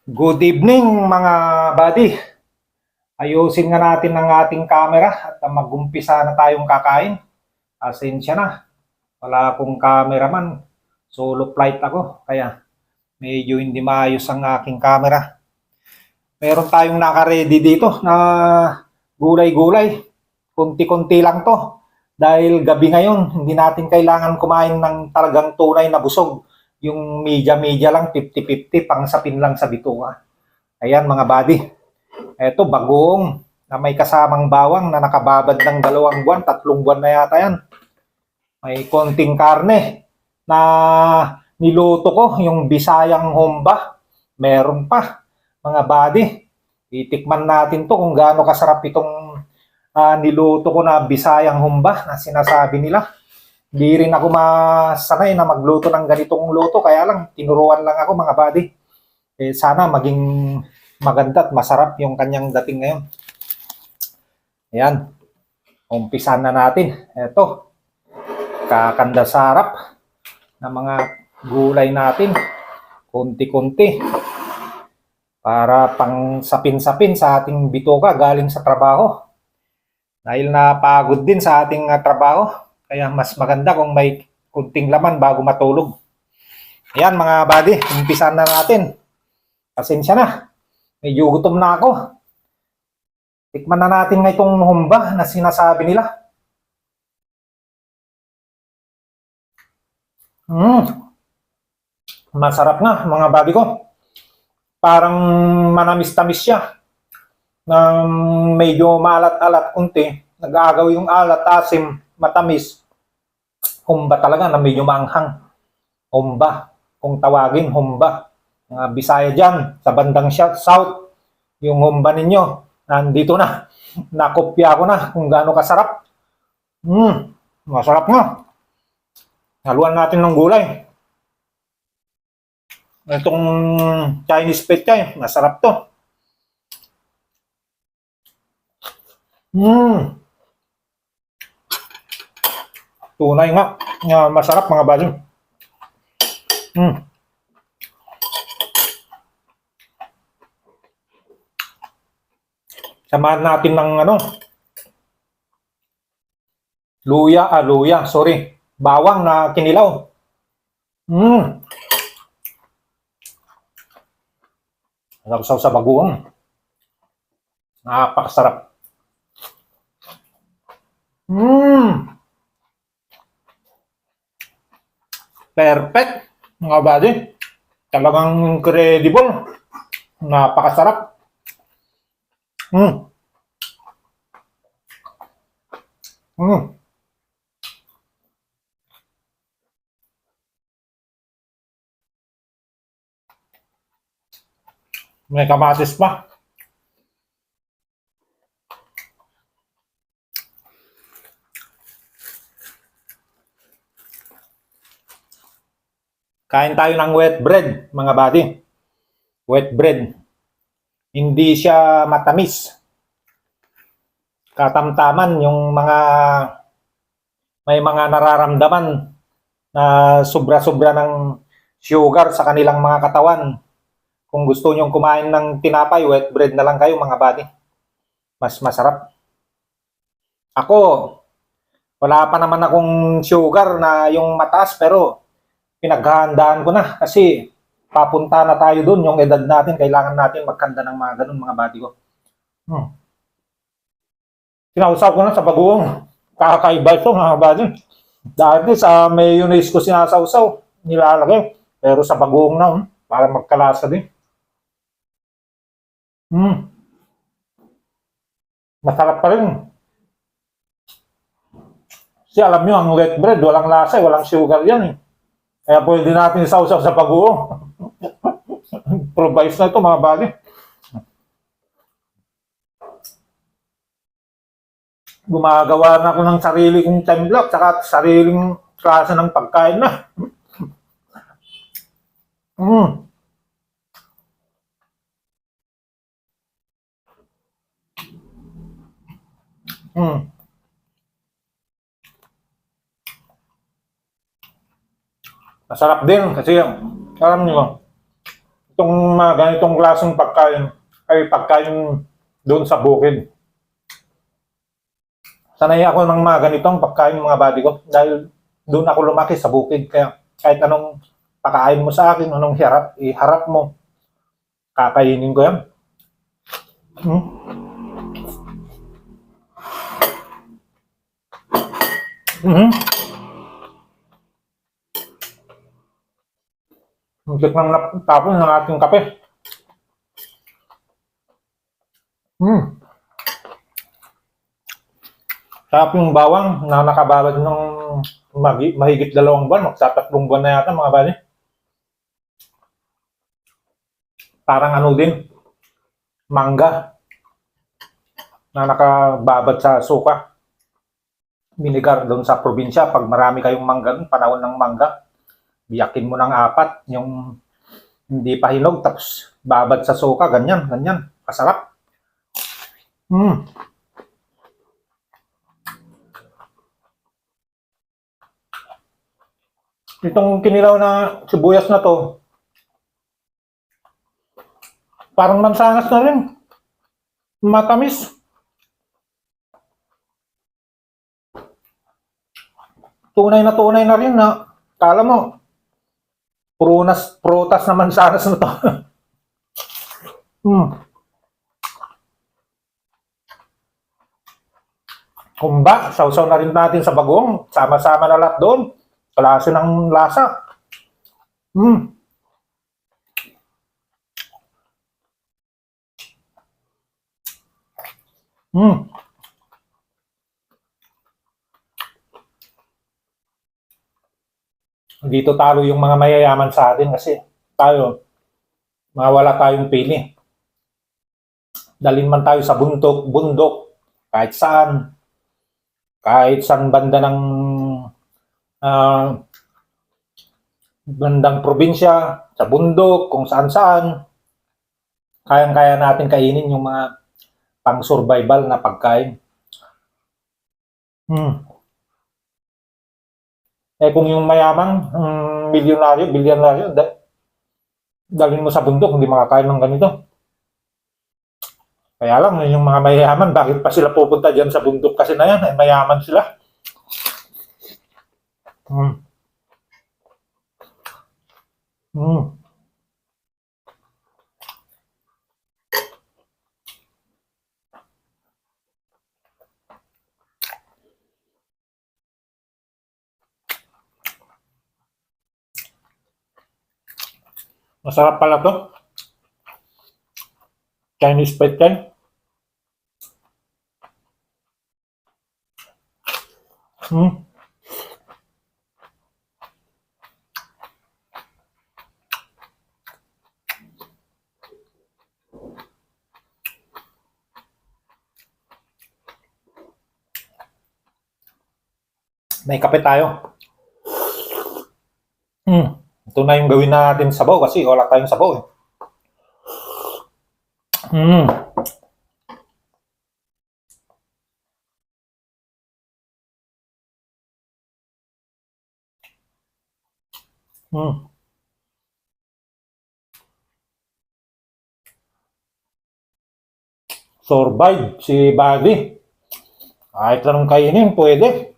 Good evening mga buddy. Ayusin nga natin ang ating camera at mag-umpisa na tayong kakain. Asensya na. Wala akong cameraman. Solo flight ako. Kaya medyo hindi maayos ang aking camera. Meron tayong naka-ready dito na gulay-gulay. Kunti-kunti lang to. Dahil gabi ngayon, hindi natin kailangan kumain ng talagang tunay na busog. Yung media-media lang, 50-50, pang sapin lang sa bituka. Ayan mga buddy. Eto, bagoong na may kasamang bawang na nakababad ng 2 buwan, 3 buwan na yata yan. May konting karne na niluto ko, yung Bisayang Humba. Meron pa, mga buddy. Itikman natin to kung gaano kasarap itong niluto ko na Bisayang Humba na sinasabi nila. Hindi rin ako masanay na magluto ng ganitong luto, kaya lang tinuruan lang ako mga buddy. Sana maging maganda at masarap yung kanyang dating ngayon. Ayan. Umpisan na natin. Ito. Kakanda sarap ng mga gulay natin. Kunti-kunti. Para pang sapin-sapin sa ating bituka galing sa trabaho. Dahil napagod din sa ating trabaho. Kaya mas maganda kung may kunting laman bago matulog. Ayan mga buddy. Umpisan na natin. Pasensya na. Medyo gutom na ako. Tikman na natin nga itong humba na sinasabi nila. Masarap nga mga babi ko. Parang manamis-tamis siya. Na medyo maalat-alat kunti. Nag-aagaw yung alat, asim, matamis. Humba talaga na medyo maanghang. Humba. Kung tawagin, humba. Mga Bisaya dyan, sa bandang south, yung humba ninyo, nandito na. Nakopya ko na kung gaano kasarap. Masarap nga. Haluan natin ng gulay. Itong Chinese pechay, masarap to. Tunay nga. Masarap mga buddy. Samahan natin ng luya, sorry. Bawang na kinilaw. Sarap sa bagoong. Napakasarap. Perfect, mga buddy. Talagang incredible. Napakasarap. May kamatis pa. Kain tayo ng wet bread, mga buddy. Wet bread. Hindi siya matamis. Katamtaman yung may mga nararamdaman na sobra-sobra ng sugar sa kanilang mga katawan. Kung gusto nyong kumain ng tinapay, wet bread na lang kayo mga buddy. Mas masarap. Ako, wala pa naman akong sugar na yung mataas pero pinaghahandaan ko na kasi papunta na tayo dun. Yung edad natin, kailangan natin magkanda ng mga ganun mga buddy ko. Sinausaw ko na sa bagoong. Kakaiba ito mga buddy. Dati sa mayonnaise ko sinasawsaw, nilalagay. Pero sa bagoong na, para magkalasa din. Masarap pa rin. Kasi alam nyo, ang wet bread, walang lasa, walang sugar yan. Kaya pwede natin isawsaw sa bagoong. Improvise na ito mga buddy. Gumagawa na ako ng sarili kong time block saka sariling klase ng pagkain na. Masarap din kasi alam niyo, Itong mga ganitong klaseng pagkain ay pagkain doon sa bukid. Sanay ako ng mga ganitong pagkain mga buddy ko dahil doon ako lumaki sa bukid. Kaya kahit anong pakain mo sa akin, anong iharap mo, kakainin ko yan. Hmm? Mm-hmm. Muntik nang tapon ng ating kape. Sarap yung bawang na nakababad ng mahigit 2 buwan, magtatatlong buwan na yata mga buddy. Parang ano din, mangga na nakababad sa suka. Binigar doon sa probinsya, pag marami kayong mangga, panahon ng mangga, biyakin mo ng 4, yung hindi pa hinog, tapos babad sa suka, ganyan, kasarap. Itong kinilaw na sibuyas na to, parang mansanas na rin. Matamis. Tunay na rin na, kala mo, prutas na mansanas na to. Kumba, sausaw na rin natin sa bagong, sama-sama na lahat doon. Klase ng lasa. Dito talo yung mga mayayaman sa atin kasi tayo, wala tayong pili. Dalhin man tayo sa bundok, kahit saan banda ng bandang probinsya, sa bundok, kung saan-saan, kayang-kaya natin kainin yung mga pang-survival na pagkain. Kung yung mayaman, bilyonaryo, dalhin mo sa bundok, hindi makakain ng ganito. Kaya lang, yung mga mayayaman, bakit pa sila pupunta dyan sa bundok kasi na yan? Mayaman sila. Masarap pala to. Chinese pet kain. May kape tayo. Ito na yung gawin natin sabaw kasi wala tayong sabaw eh. Survive si Buddy. Kahit anong kainin, pwede.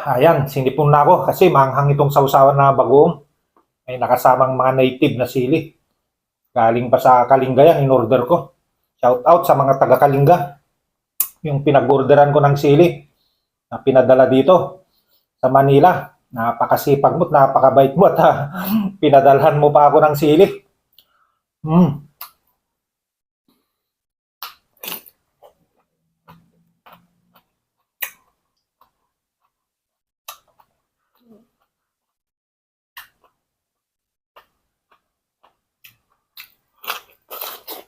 Ayan, sinipon na ako kasi manghang itong sausawan na bagoong. May nakasamang mga native na sili. Galing pa sa Kalinga yan, in-order ko. Shout out sa mga taga Kalinga. Yung pinag-orderan ko ng sili na pinadala dito sa Manila. Napakasipag mo at napakabait mo at pinadalhan mo pa ako ng sili.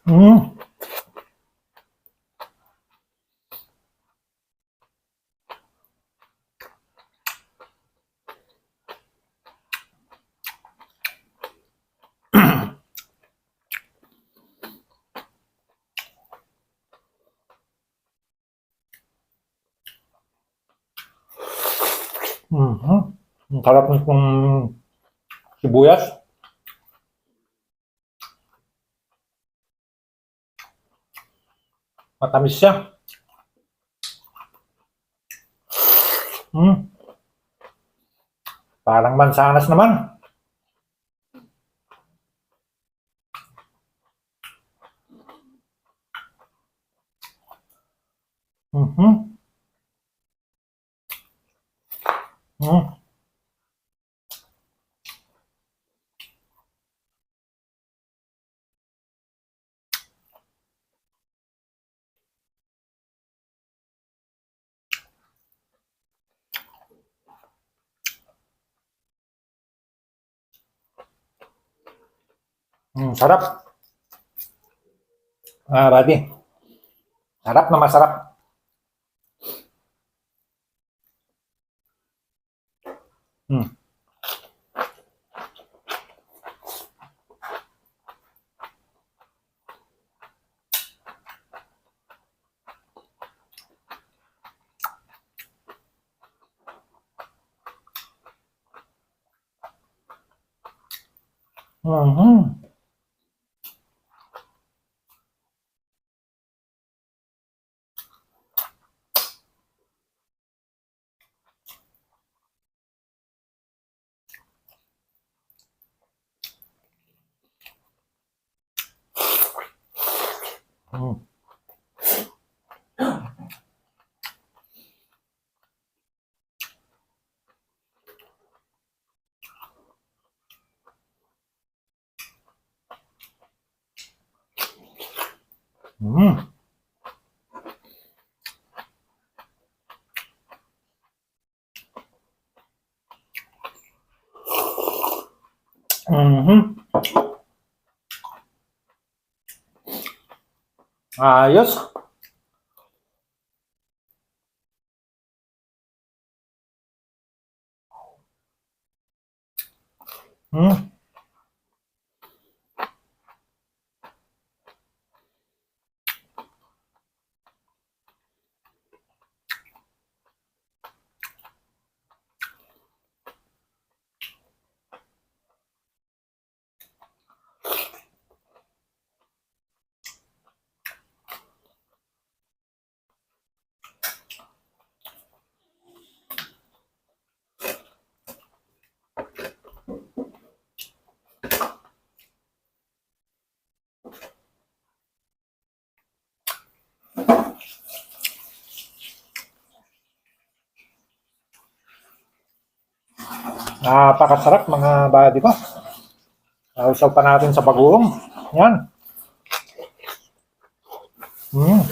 Mm. Mhm. Ang sarap nitong sibuyas. Matamis siya. Mm. Parang mansanas naman. Mhm. Mm. Sarap. Buddy. Sarap na masarap. Mm. Mhm. Mm. Mm. Mhm. Ayos. Mm. Napakasarap mga buddy ko. Nausaw pa natin sa bagoong. Yan. Mm.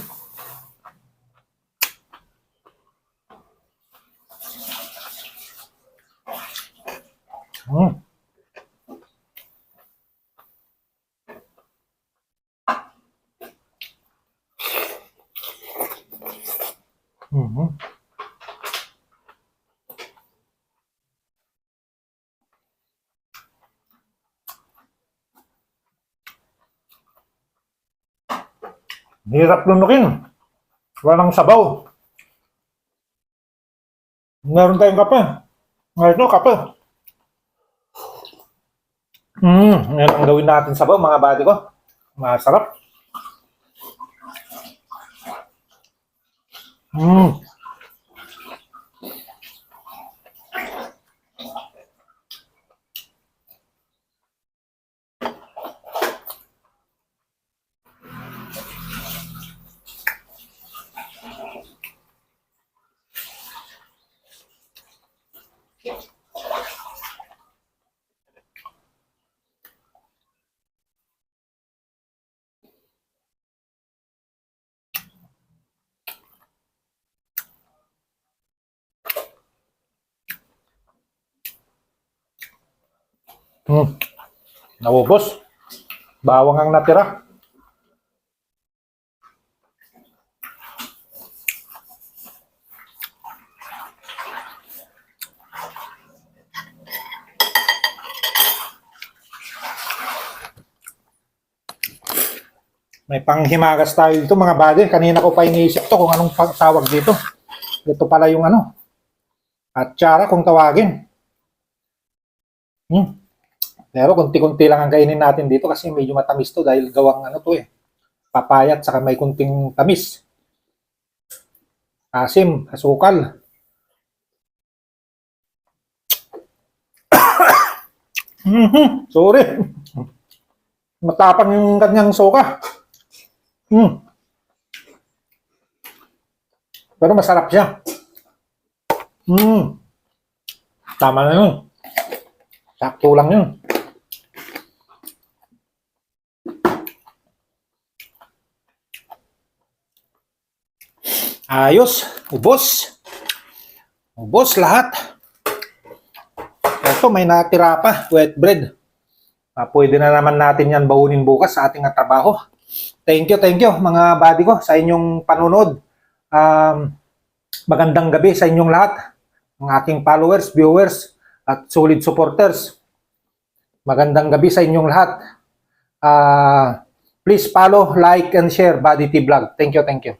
Mm. Mhm. Hirap lunukin. Walang sabaw. Meron tayong kape. Ito, kape. Yan ang gawin natin sabaw mga buddy ko. Masarap. Mm. Mm. Naubos. Bawang ang natira. May panghimagas tayo dito mga buddy. Kanina ko pa iniisip to kung anong tawag dito. Ito pala yung ano. Atsara kung tawagin. Pero kunti-kunti lang ang kainin natin dito kasi medyo matamis to dahil gawang ano to papaya at saka may kunting tamis. Asim, asukal. Sorry. Matapang yung kanyang suka. Pero masarap siya. Tama na yun. Sakto lang yun. Ayos. Ubos. Ubos lahat. Ito may natira pa. Wet bread. Pwede na naman natin yan baunin bukas sa ating trabaho. Thank you mga buddy ko sa inyong panunod. Magandang gabi sa inyong lahat. Ang aking followers, viewers, at solid supporters. Magandang gabi sa inyong lahat. Please follow, like, and share Buddy T Vlog. Thank you.